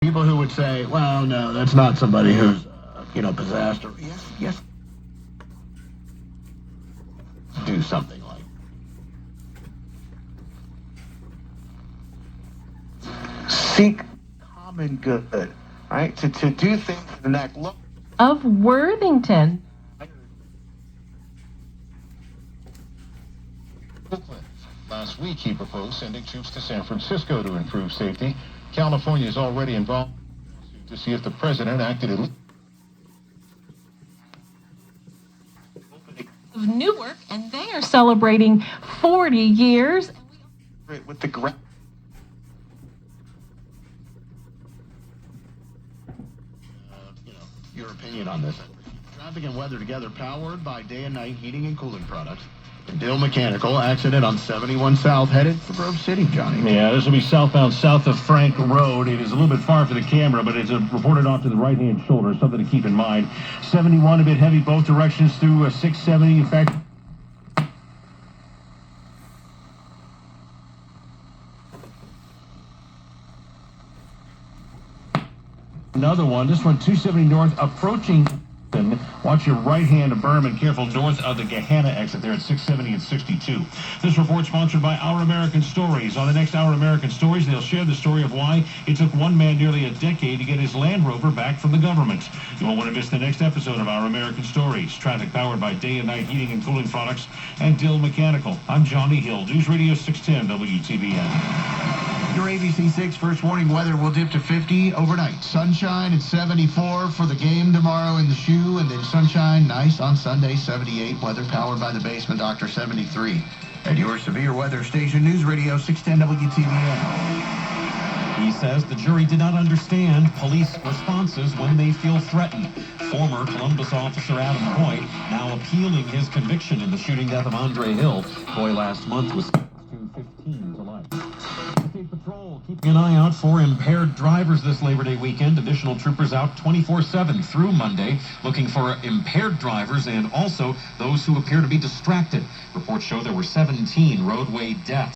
People who would say, well, no, that's not somebody who's, possessed or, yes, do something like seek common good, right? To do things in that look of Worthington. Last week, he proposed sending troops to San Francisco to improve safety. California is already involved to see if the president acted illegally. Of Newark, and they are celebrating 40 years. With the your opinion on this. Traffic and weather together, powered by day and night heating and cooling products. Dill Mechanical, accident on 71 South, headed for Grove City, Johnny. Yeah, this will be southbound south of Frank Road. It is a little bit far for the camera, but it's reported off to the right-hand shoulder, something to keep in mind. 71 a bit heavy both directions through 670. In fact, another one, this one 270 north approaching. Watch your right-hand berm and careful north of the Gahanna exit there at 670 and 62. This report sponsored by Our American Stories. On the next Our American Stories, they'll share the story of why it took one man nearly a decade to get his Land Rover back from the government. You won't want to miss the next episode of Our American Stories. Traffic powered by day and night heating and cooling products and Dill Mechanical. I'm Johnny Hill, News Radio 610 WTBN. Your ABC6 first warning weather will dip to 50 overnight. Sunshine at 74 for the game tomorrow in the shoe, and then sunshine nice on Sunday, 78. Weather powered by the Basement Doctor, 73. At your severe weather station, News Radio 610 WTBN. He says the jury did not understand police responses when they feel threatened. Former Columbus officer Adam Coy now appealing his conviction in the shooting death of Andre Hill. Coy last month was sentenced to 15 to life. State Patrol keeping an eye out for impaired drivers this Labor Day weekend. Additional troopers out 24/7 through Monday looking for impaired drivers and also those who appear to be distracted. Reports show there were 17 roadway deaths.